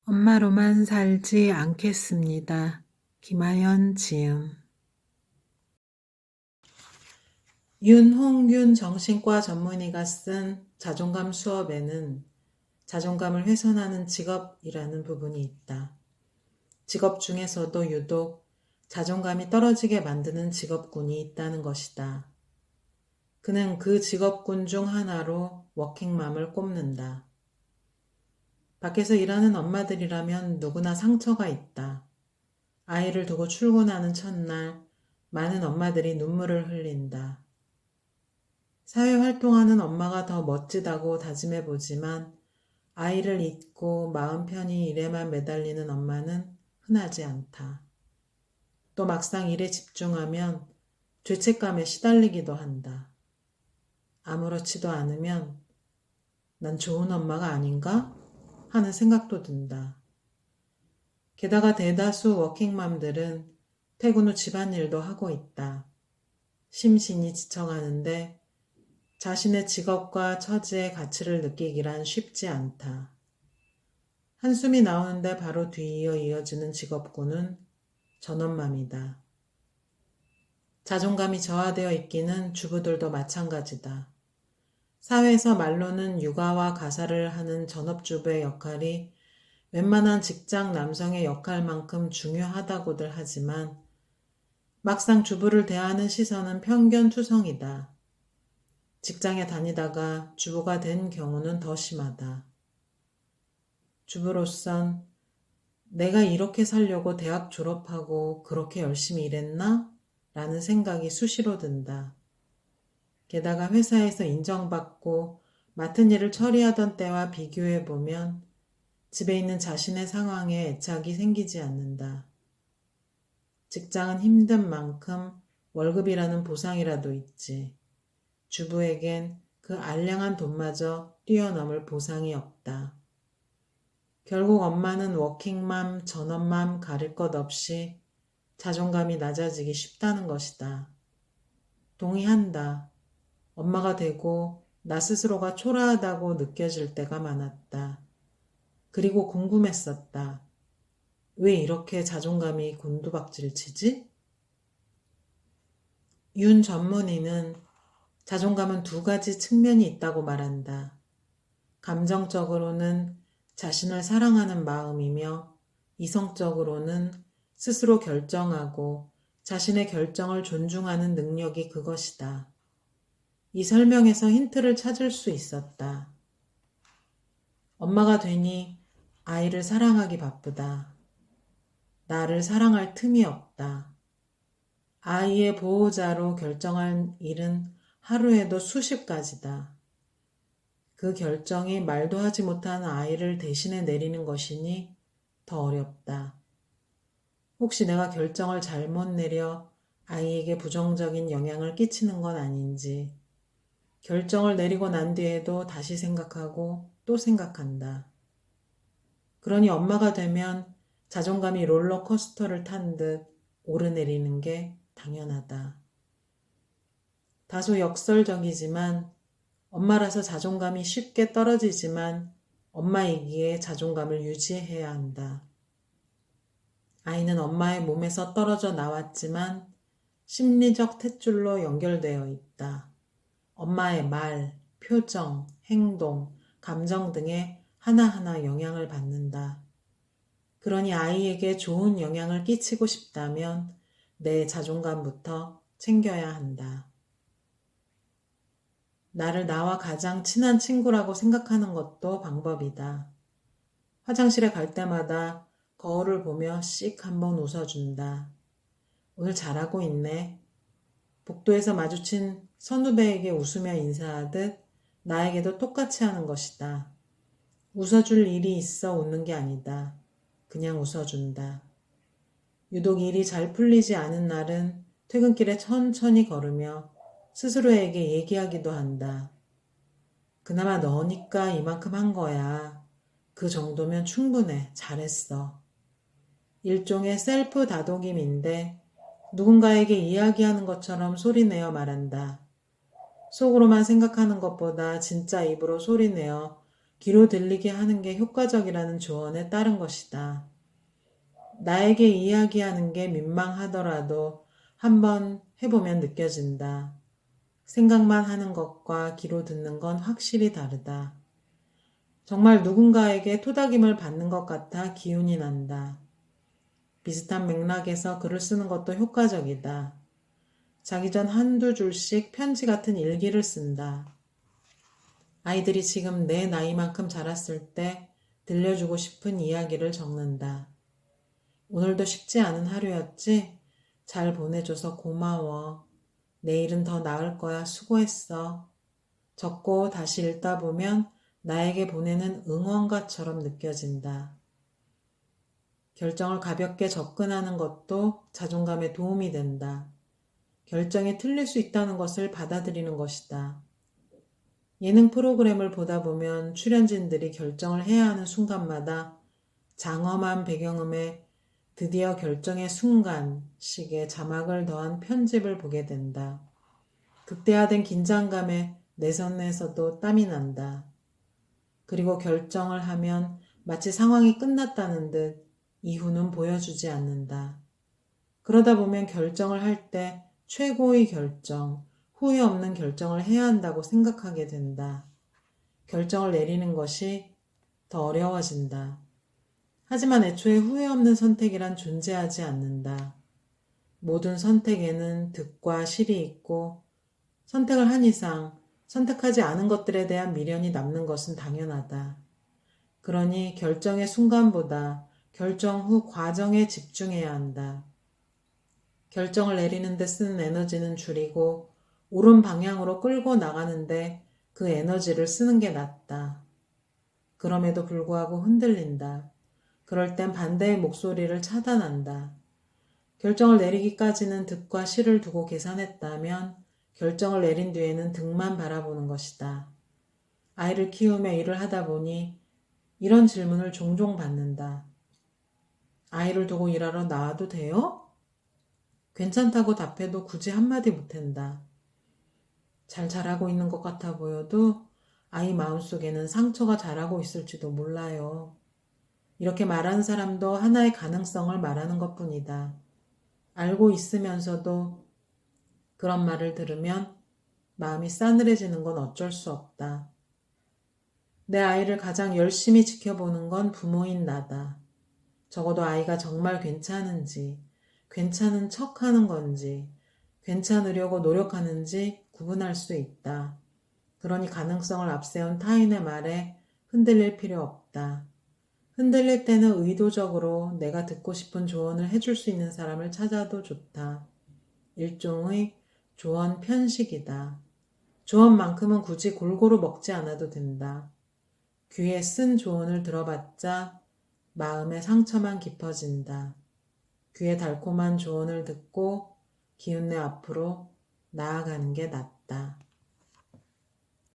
엄마로만 살지 않겠습니다. 김하연 지음. 윤홍균 정신과 전문의가 쓴 자존감 수업에는 자존감을 훼손하는 직업이라는 부분이 있다. 직업 중에서도 유독 자존감이 떨어지게 만드는 직업군이 있다는 것이다. 그는 그 직업군 중 하나로 워킹맘을 꼽는다. 밖에서 일하는 엄마들이라면 누구나 상처가 있다. 아이를 두고 출근하는 첫날 많은 엄마들이 눈물을 흘린다. 사회활동하는 엄마가 더 멋지다고 다짐해보지만 아이를 잊고 마음 편히 일에만 매달리는 엄마는 흔하지 않다. 또 막상 일에 집중하면 죄책감에 시달리기도 한다. 아무렇지도 않으면 난 좋은 엄마가 아닌가? 하는 생각도 든다. 게다가 대다수 워킹맘들은 퇴근 후 집안일도 하고 있다. 심신이 지쳐가는데 자신의 직업과 처지의 가치를 느끼기란 쉽지 않다. 한숨이 나오는데 바로 뒤이어 이어지는 직업군은 전엄맘이다. 자존감이 저하되어 있기는 주부들도 마찬가지다. 사회에서 말로는 육아와 가사를 하는 전업주부의 역할이 웬만한 직장 남성의 역할만큼 중요하다고들 하지만 막상 주부를 대하는 시선은 편견투성이다. 직장에 다니다가 주부가 된 경우는 더 심하다. 주부로선 내가 이렇게 살려고 대학 졸업하고 그렇게 열심히 일했나? 라는 생각이 수시로 든다. 게다가 회사에서 인정받고 맡은 일을 처리하던 때와 비교해보면 집에 있는 자신의 상황에 애착이 생기지 않는다. 직장은 힘든 만큼 월급이라는 보상이라도 있지. 주부에겐 그 알량한 돈마저 뛰어넘을 보상이 없다. 결국 엄마는 워킹맘, 전업맘 가릴 것 없이 자존감이 낮아지기 쉽다는 것이다. 동의한다. 엄마가 되고 나 스스로가 초라하다고 느껴질 때가 많았다. 그리고 궁금했었다. 왜 이렇게 자존감이 곤두박질 치지? 윤 전문의는 자존감은 두 가지 측면이 있다고 말한다. 감정적으로는 자신을 사랑하는 마음이며 이성적으로는 스스로 결정하고 자신의 결정을 존중하는 능력이 그것이다. 이 설명에서 힌트를 찾을 수 있었다. 엄마가 되니 아이를 사랑하기 바쁘다. 나를 사랑할 틈이 없다. 아이의 보호자로 결정한 일은 하루에도 수십 가지다. 그 결정이 말도 하지 못한 아이를 대신해 내리는 것이니 더 어렵다. 혹시 내가 결정을 잘못 내려 아이에게 부정적인 영향을 끼치는 건 아닌지, 결정을 내리고 난 뒤에도 다시 생각하고 또 생각한다. 그러니 엄마가 되면 자존감이 롤러코스터를 탄 듯 오르내리는 게 당연하다. 다소 역설적이지만 엄마라서 자존감이 쉽게 떨어지지만 엄마이기에 자존감을 유지해야 한다. 아이는 엄마의 몸에서 떨어져 나왔지만 심리적 탯줄로 연결되어 있다. 엄마의 말, 표정, 행동, 감정 등에 하나하나 영향을 받는다. 그러니 아이에게 좋은 영향을 끼치고 싶다면 내 자존감부터 챙겨야 한다. 나를 나와 가장 친한 친구라고 생각하는 것도 방법이다. 화장실에 갈 때마다 거울을 보며 씩 한번 웃어준다. 오늘 잘하고 있네. 복도에서 마주친 선후배에게 웃으며 인사하듯 나에게도 똑같이 하는 것이다. 웃어줄 일이 있어 웃는 게 아니다. 그냥 웃어준다. 유독 일이 잘 풀리지 않은 날은 퇴근길에 천천히 걸으며 스스로에게 얘기하기도 한다. 그나마 너니까 이만큼 한 거야. 그 정도면 충분해. 잘했어. 일종의 셀프 다독임인데 누군가에게 이야기하는 것처럼 소리내어 말한다. 속으로만 생각하는 것보다 진짜 입으로 소리내어 귀로 들리게 하는 게 효과적이라는 조언에 따른 것이다. 나에게 이야기하는 게 민망하더라도 한번 해보면 느껴진다. 생각만 하는 것과 귀로 듣는 건 확실히 다르다. 정말 누군가에게 토닥임을 받는 것 같아 기운이 난다. 비슷한 맥락에서 글을 쓰는 것도 효과적이다. 자기 전 한두 줄씩 편지 같은 일기를 쓴다. 아이들이 지금 내 나이만큼 자랐을 때 들려주고 싶은 이야기를 적는다. 오늘도 쉽지 않은 하루였지? 잘 보내줘서 고마워. 내일은 더 나을 거야. 수고했어. 적고 다시 읽다 보면 나에게 보내는 응원가처럼 느껴진다. 결정을 가볍게 접근하는 것도 자존감에 도움이 된다. 결정이 틀릴 수 있다는 것을 받아들이는 것이다. 예능 프로그램을 보다 보면 출연진들이 결정을 해야 하는 순간마다 장엄한 배경음에 드디어 결정의 순간 식의 자막을 더한 편집을 보게 된다. 극대화된 긴장감에 내 손에서도 땀이 난다. 그리고 결정을 하면 마치 상황이 끝났다는 듯 이후는 보여주지 않는다. 그러다 보면 결정을 할 때 최고의 결정, 후회 없는 결정을 해야 한다고 생각하게 된다. 결정을 내리는 것이 더 어려워진다. 하지만 애초에 후회 없는 선택이란 존재하지 않는다. 모든 선택에는 득과 실이 있고 선택을 한 이상 선택하지 않은 것들에 대한 미련이 남는 것은 당연하다. 그러니 결정의 순간보다 결정 후 과정에 집중해야 한다. 결정을 내리는 데 쓰는 에너지는 줄이고 옳은 방향으로 끌고 나가는데 그 에너지를 쓰는 게 낫다. 그럼에도 불구하고 흔들린다. 그럴 땐 반대의 목소리를 차단한다. 결정을 내리기까지는 득과 실을 두고 계산했다면 결정을 내린 뒤에는 득만 바라보는 것이다. 아이를 키우며 일을 하다 보니 이런 질문을 종종 받는다. 아이를 두고 일하러 나와도 돼요? 괜찮다고 답해도 굳이 한마디 못한다. 잘 자라고 있는 것 같아 보여도 아이 마음속에는 상처가 자라고 있을지도 몰라요. 이렇게 말하는 사람도 하나의 가능성을 말하는 것뿐이다. 알고 있으면서도 그런 말을 들으면 마음이 싸늘해지는 건 어쩔 수 없다. 내 아이를 가장 열심히 지켜보는 건 부모인 나다. 적어도 아이가 정말 괜찮은지, 괜찮은 척 하는 건지, 괜찮으려고 노력하는지 구분할 수 있다. 그러니 가능성을 앞세운 타인의 말에 흔들릴 필요 없다. 흔들릴 때는 의도적으로 내가 듣고 싶은 조언을 해줄 수 있는 사람을 찾아도 좋다. 일종의 조언 편식이다. 조언만큼은 굳이 골고루 먹지 않아도 된다. 귀에 쓴 조언을 들어봤자 마음의 상처만 깊어진다. 귀에 달콤한 조언을 듣고 기운내 앞으로 나아가는 게 낫다.